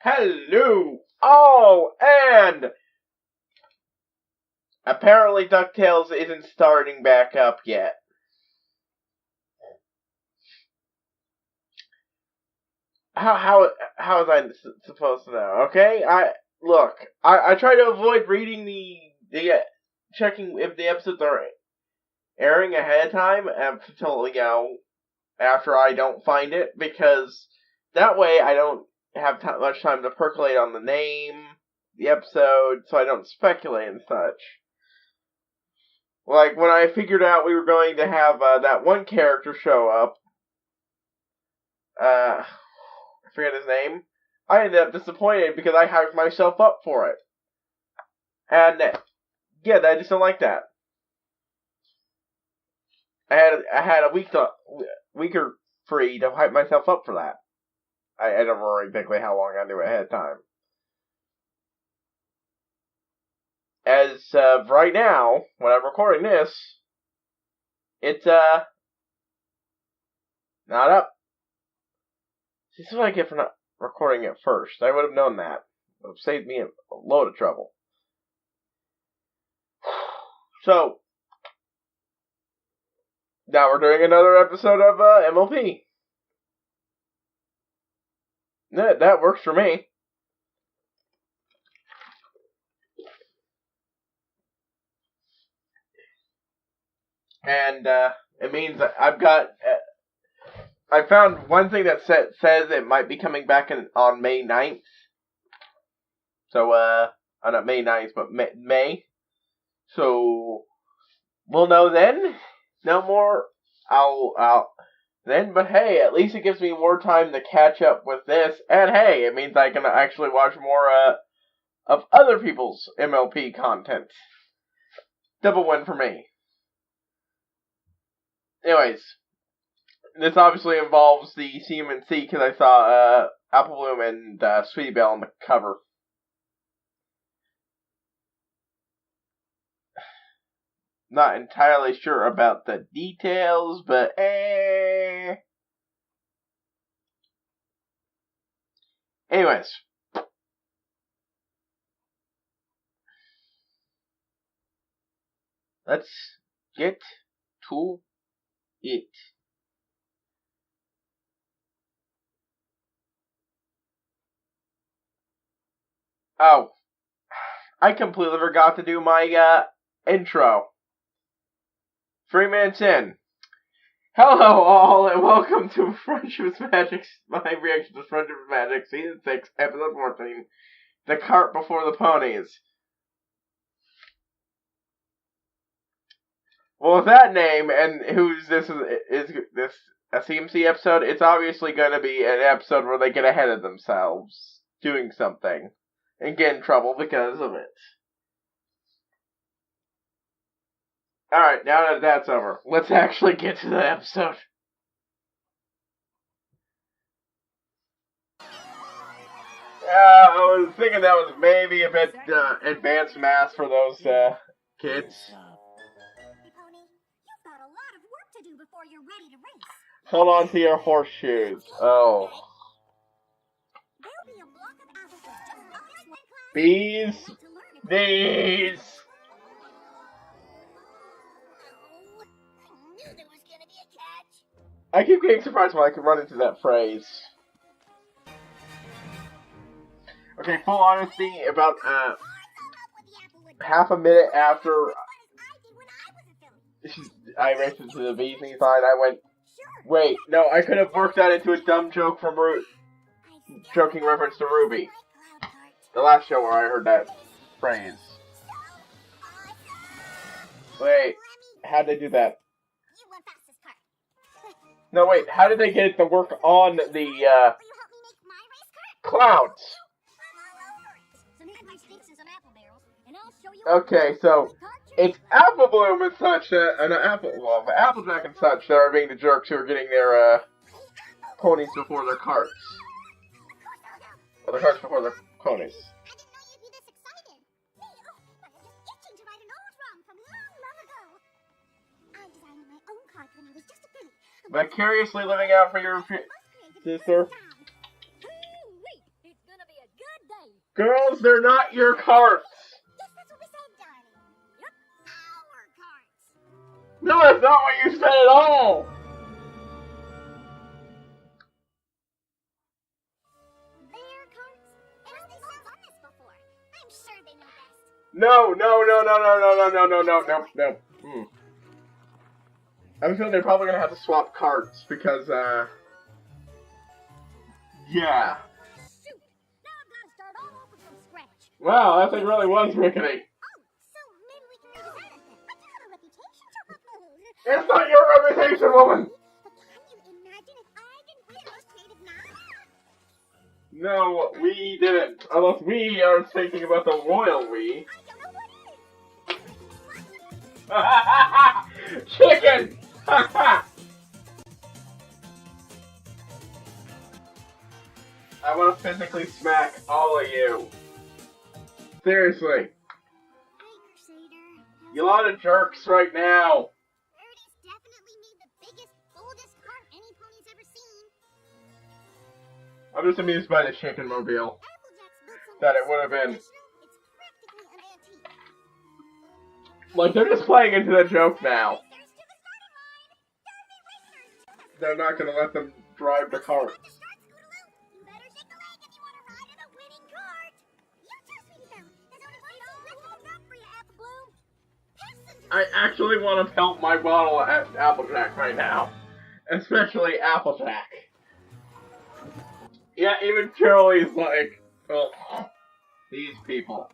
Hello! Oh, and apparently DuckTales isn't starting back up yet. How is I supposed to know? Okay, I try to avoid reading the checking if the episodes are airing ahead of time until after I don't find it, because that way I don't have much time to percolate on the name, the episode, so I don't speculate and such. Like when I figured out we were going to have that one character show up, I forget his name. I ended up disappointed because I hyped myself up for it, and yeah, I just don't like that. I had a week or free to hype myself up for that. I don't remember exactly how long I knew ahead of time. As of right now, when I'm recording this, it's not up. This is what I get for not recording it first. I would have known that. It would have saved me a load of trouble. So, now we're doing another episode of MLP. That works for me. And it means that I've got... I found one thing that says it might be coming back on May 9th. So, not May 9th, but May. So, we'll know then. No more. I'll then, but hey, at least it gives me more time to catch up with this. And hey, it means I can actually watch more, of other people's MLP content. Double win for me. Anyways. This obviously involves the CMC because I saw Apple Bloom and Sweetie Belle on the cover. Not entirely sure about the details, but Anyways. Let's get to it. Oh, I completely forgot to do my intro. 3 minutes in. Hello all, and welcome to Friendship's Magic, my reaction to Friendship's Magic, Season 6, Episode 14, The Cart Before the Ponies. Well, with that name, and who's this is this a CMC episode, it's obviously going to be an episode where they get ahead of themselves, doing something, and get in trouble because of it. Alright, now that that's over, let's actually get to the episode. I was thinking that was maybe a bit advanced math for those kids. Hold on to your horseshoes. Oh. Bees. Bees. I keep getting surprised when I can run into that phrase. Okay, full honesty, about half a minute after I mentioned to the bees thing side, I went, wait, no, I could have worked that into a dumb joke from joking reference to Ruby. The last show where I heard that phrase. Wait, how'd they do that? No, wait, how did they get it to work on the, clouds? Okay, so, it's Apple Bloom and such, Applejack and such that are being the jerks who are getting their, ponies before their carts. Or their carts before their ponies. Vicariously living out for your sister. Girls, they're not your carts. Yes, that's what we said, darling. Yep, our carts. No, that's not what you said at all. Their carts? Unless they've all done this before. I'm sure they know best. No. I'm feeling they're probably gonna have to swap carts because, yeah. Shoot! Now I've got to start all over from scratch. Wow, that thing really was rickety. Oh, so maybe we can redesign it then. I do have a reputation to uphold. It's not your reputation, woman. But can you imagine if I didn't win most creative now? No, we didn't. Unless we are thinking about the royal we. I don't know what it is. Chicken! I want to physically smack all of you. Seriously. Hey, Crusader. You lot of jerks right now. Birdie's definitely made the biggest, boldest cart any pony's ever seen. I'm just amused by the chicken mobile. Applejack's built something That it would have so been. traditional, it's practically an antique. Like, they're just playing into the joke now. Racers to the starting line. Derby racers to the They're not gonna let them drive the cart. You better shake the leg if you want to ride in a winning cart. You too, sweetie belle. There's only one seat left on the for you, Apple Bloom. Passengers. I actually want to pelt my bottle at Applejack right now. Especially Applejack. Yeah, even Charlie's like, oh, these people.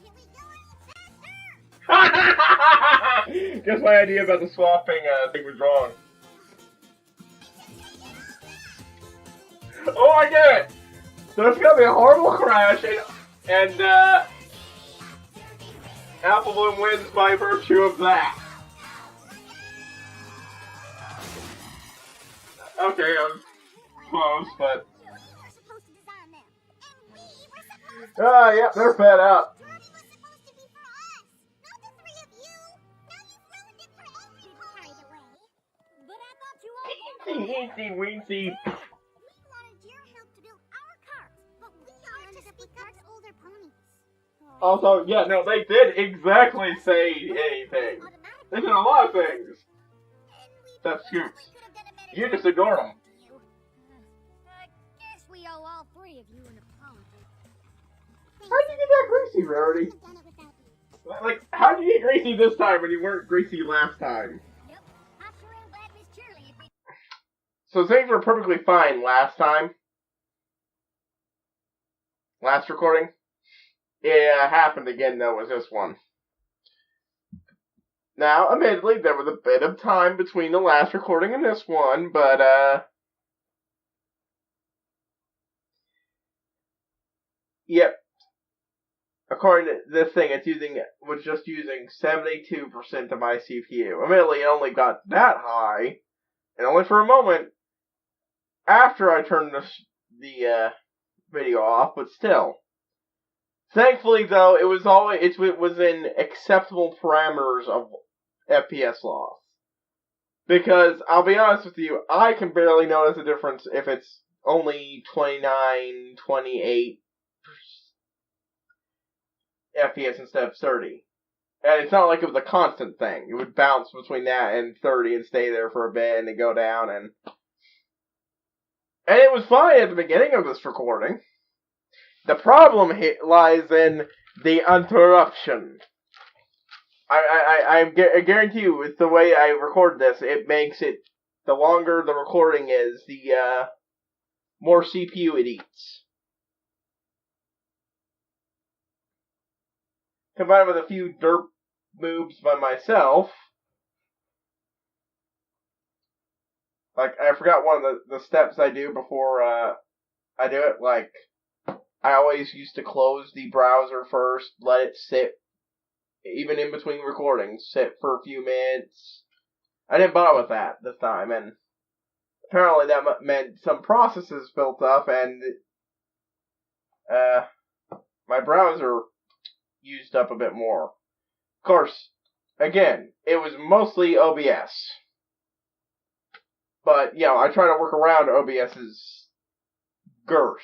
Here we go any faster. Guess my idea about the swapping thing was wrong. Oh, I get it! There's gonna be a horrible crash, and Apple Bloom wins by virtue of that. Okay, I'm close, but... We were supposed to design them. And we were supposed to... Yep, they're fed up. Derby was supposed to be for us, not the three of you. Now you've ruined it for everyone. By the way. But I thought you all... Easy, weensy. We wanted your help to build our carts, but we are to speak carts older ponies. Also, yeah, no, they did exactly say anything. They did a lot of things. That's Scoops. You just ignore them. I guess we owe all three of you an apology. How'd you get that greasy, Rarity? Like, how'd you get greasy this time when you weren't greasy last time? Yep, I sure am glad Miss Shirley agreed. So things were perfectly fine last time. Last recording. Yeah, it happened again though with this one. Now, admittedly, there was a bit of time between the last recording and this one, but, yep. According to this thing, was just using 72% of my CPU. Admittedly, it only got that high, and only for a moment, after I turned the video off, but still. Thankfully, though, it was in acceptable parameters of FPS loss. Because, I'll be honest with you, I can barely notice a difference if it's only 29, 28 FPS instead of 30. And it's not like it was a constant thing. It would bounce between that and 30 and stay there for a bit and then go down and it was fine at the beginning of this recording. The problem lies in the interruption. I guarantee you, with the way I record this, it makes it, the longer the recording is, the more CPU it eats. Combined with a few derp moves by myself. Like, I forgot one of the steps I do before I do it. Like, I always used to close the browser first, let it sit, even in between recordings, sit for a few minutes. I didn't bother with that this time, and apparently that meant some processes built up, and my browser used up a bit more. Of course, again, it was mostly OBS. But, you know, I try to work around OBS's girth.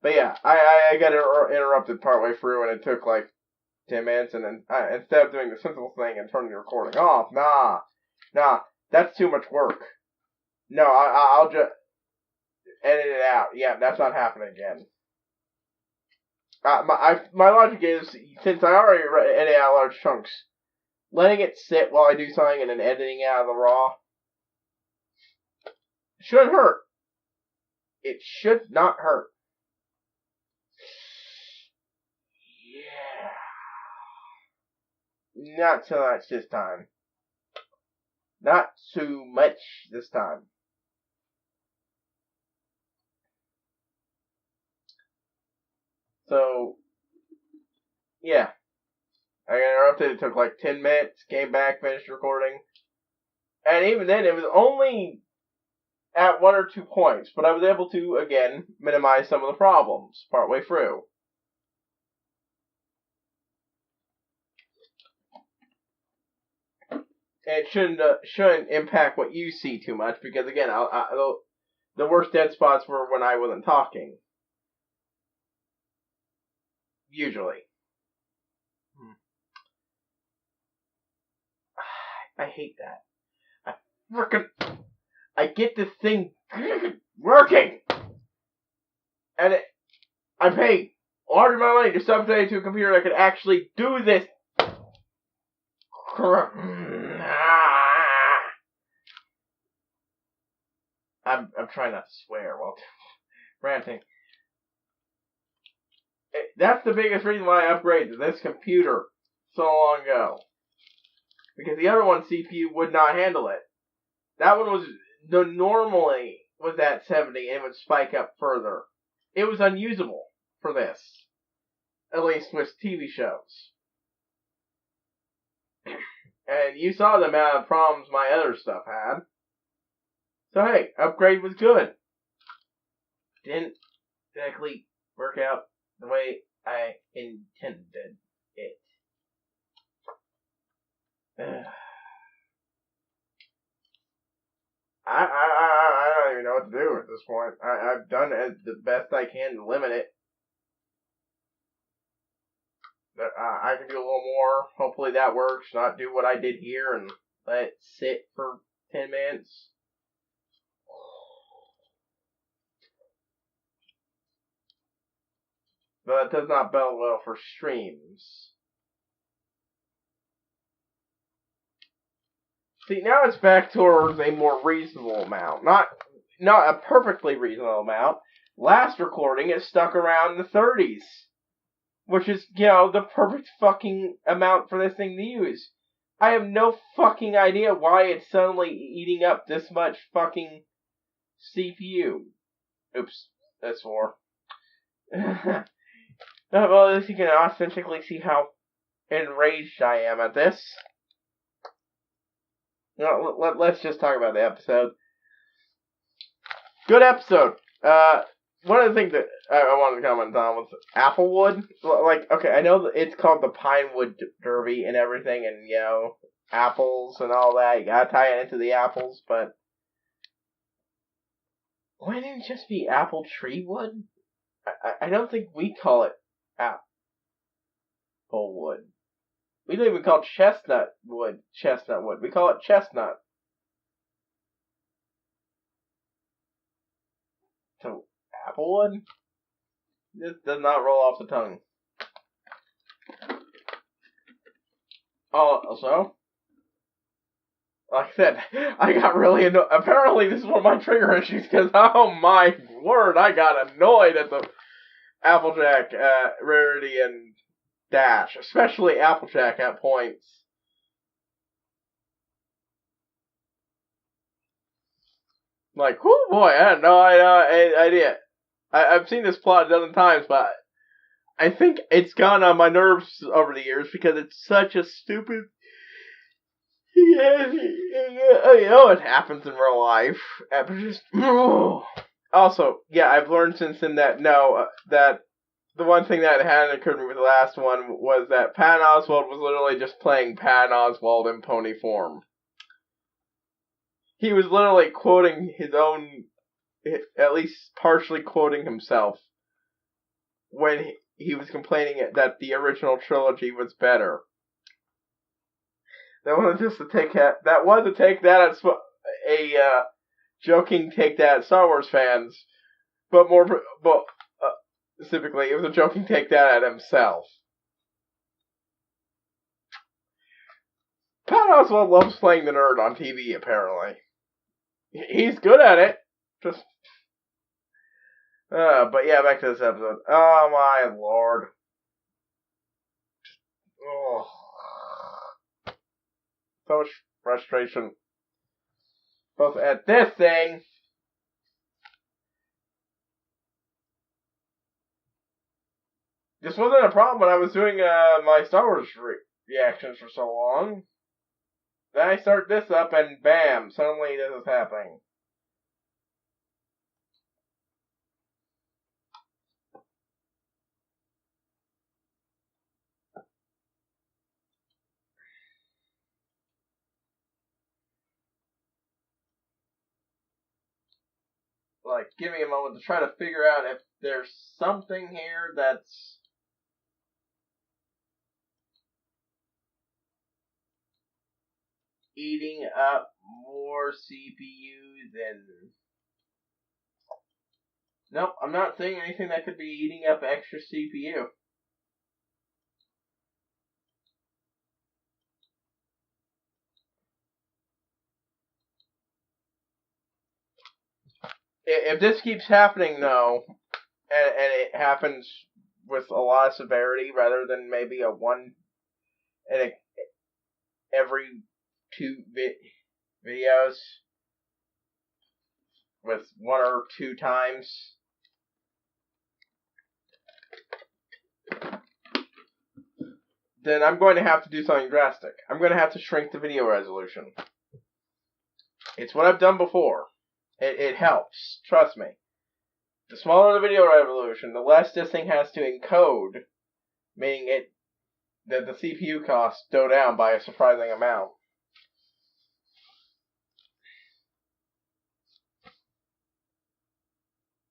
But yeah, I got interrupted partway through, and it took like 10 minutes, and then instead of doing the simple thing and turning the recording off, nah, that's too much work. No, I'll just edit it out. Yeah, that's not happening again. My logic is, since I already edit out large chunks, letting it sit while I do something and then editing out of the raw shouldn't hurt. It should not hurt. Yeah. Not so much this time. Not too much this time. So, yeah. I got interrupted. It took like 10 minutes. Came back, finished recording. And even then, it was only at 1 or 2 points. But I was able to, again, minimize some of the problems partway through. It shouldn't impact what you see too much. Because, again, the worst dead spots were when I wasn't talking. Usually. I hate that. I get this thing working, and I pay a large amount of money to subsidize to a computer that could actually do this. I'm trying not to swear while ranting. That's the biggest reason why I upgraded this computer so long ago. Because the other one's CPU would not handle it. That one normally was at 70 and would spike up further. It was unusable for this. At least with TV shows. And you saw the amount of problems my other stuff had. So hey, upgrade was good. Didn't exactly work out the way I intended it. I don't even know what to do at this point. I've done it the best I can to limit it. But I can do a little more. Hopefully that works. Not do what I did here and let it sit for 10 minutes. But it does not bode well for streams. See, now it's back towards a more reasonable amount. Not a perfectly reasonable amount. Last recording, it stuck around the 30s. Which is, the perfect fucking amount for this thing to use. I have no fucking idea why it's suddenly eating up this much fucking CPU. Oops, that's 4. Well, at least you can authentically see how enraged I am at this. Let's just talk about the episode. Good episode. One of the things that I wanted to comment on was Applewood. Like, okay, I know that it's called the Pinewood Derby and everything, and, apples and all that. You gotta tie it into the apples, but why didn't it just be apple tree wood? I don't think we call it Applewood. We don't even call chestnut wood. We call it chestnut. So, Applewood? This does not roll off the tongue. Also, like I said, I got really annoyed. Apparently, this is one of my trigger issues, because, oh my word, I got annoyed at the Applejack, Rarity, and Dash. Especially Applejack at points. Like, whoo boy, I had no idea. I've seen this plot a dozen times, but I think it's gone on my nerves over the years because it's such a stupid. It happens in real life. But just also, yeah, I've learned since then that that the one thing that hadn't occurred to me with the last one was that Patton Oswalt was literally just playing Patton Oswalt in pony form. he was literally quoting his own, at least partially quoting himself, when he was complaining that the original trilogy was better. That was just a take that. That was a take that at joking take that at Star Wars fans, but specifically, it was a joking take that at himself. Pat Oswalt loves playing the nerd on TV, apparently. He's good at it. Just, but yeah, back to this episode. Oh my lord. Oh. So much frustration. Both at this thing. This wasn't a problem when I was doing my Star Wars reactions for so long. Then I start this up and bam, suddenly this is happening. Like, give me a moment to try to figure out if there's something here that's eating up more CPU than... Nope, I'm not seeing anything that could be eating up extra CPU. If this keeps happening, though, and it happens with a lot of severity rather than maybe a one and every two videos with one or two times, then I'm going to have to do something drastic. I'm going to have to shrink the video resolution. It's what I've done before. It helps. Trust me. The smaller the video resolution, the less this thing has to encode, meaning that the CPU costs go down by a surprising amount.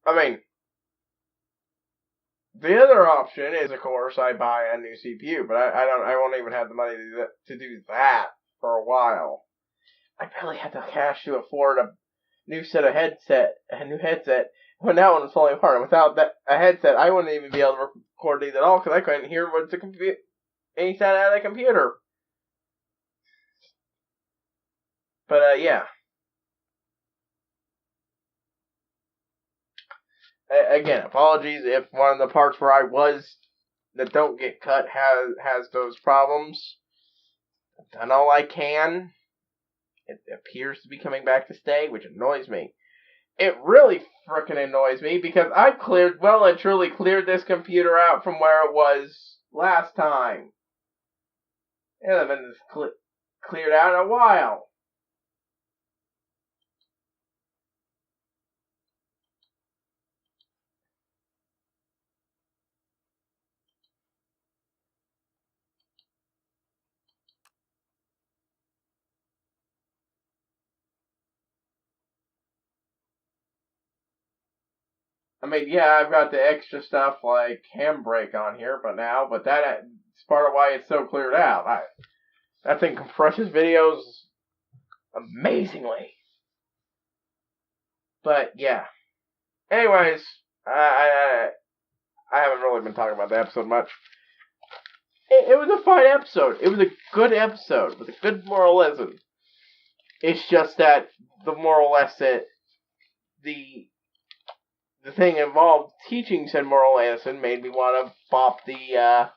I mean, the other option is, of course, I buy a new CPU, but I won't even have the money to do that for a while. I barely had the cash to afford a new headset, when that one was falling apart. Without a headset, I wouldn't even be able to record these at all because I couldn't hear any sound out of the computer. But yeah. Again, apologies if one of the parts where I was that don't get cut has those problems. I've done all I can. It appears to be coming back to stay, which annoys me. It really frickin' annoys me because I've well and truly cleared this computer out from where it was last time. It hasn't been this cleared out in a while. I mean, yeah, I've got the extra stuff like Handbrake on here, but that's part of why it's so cleared out. That thing compresses videos amazingly. But yeah. Anyways, I haven't really been talking about the episode much. It was a fine episode. It was a good episode with a good moral lesson. It's just that the moral lesson, the thing involved teaching said moral lesson made me want to bop the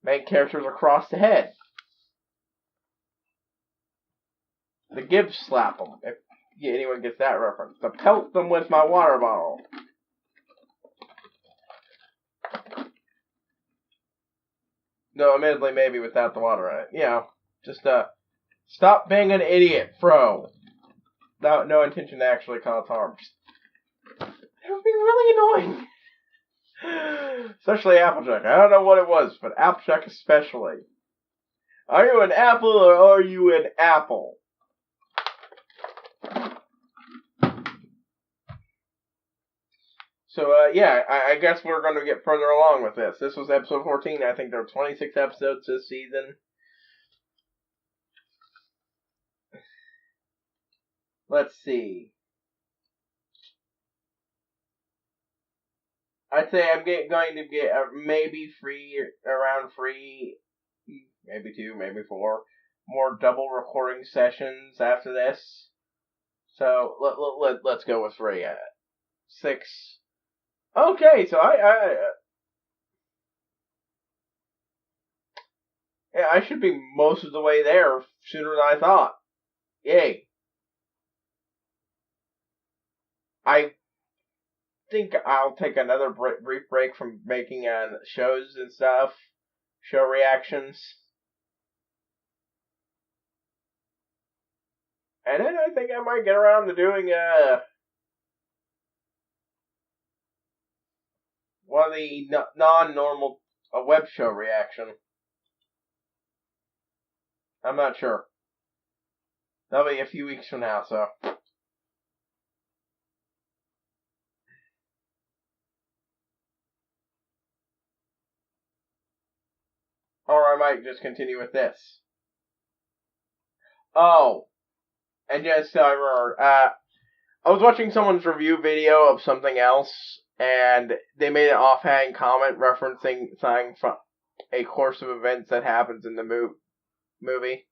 main characters across the head. The Gibslap them, if anyone gets that reference. To pelt them with my water bottle. No, admittedly, maybe without the water in it. You know, just stop being an idiot, Fro. No intention to actually cause harm. It would be really annoying. Especially Applejack. I don't know what it was, but Applejack especially. Are you an apple or are you an apple? So, yeah, I guess we're going to get further along with this. This was episode 14. I think there are 26 episodes this season. Let's see. I'd say I'm going to get maybe around 3, maybe 2, maybe 4 more double recording sessions after this. So let's go with 3. 6. Okay, so I should be most of the way there sooner than I thought. Yay. I think I'll take another brief break from making shows and stuff, show reactions. And then I think I might get around to doing one of the non-normal web show reaction. I'm not sure. That'll be a few weeks from now, so. Or I might just continue with this. Oh. And just so I remember, I was watching someone's review video of something else, and they made an offhand comment referencing something from a course of events that happens in the movie.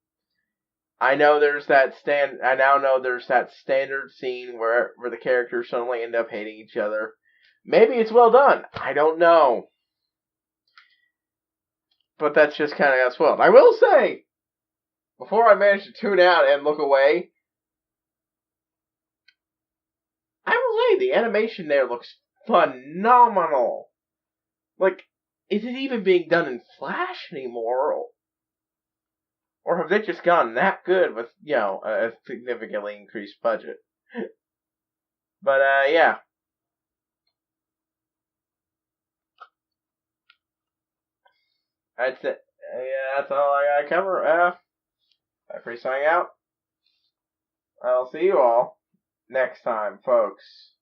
I now know there's that standard scene where the characters suddenly end up hating each other. Maybe it's well done. I don't know. But that's just kind of spoiled. I will say, before I managed to tune out and look away, I will say the animation there looks phenomenal. Like, is it even being done in Flash anymore? Or have they just gotten that good with, a significantly increased budget? But, yeah. That's it. Yeah, that's all I gotta cover. HighPriest signing out. I'll see you all next time, folks.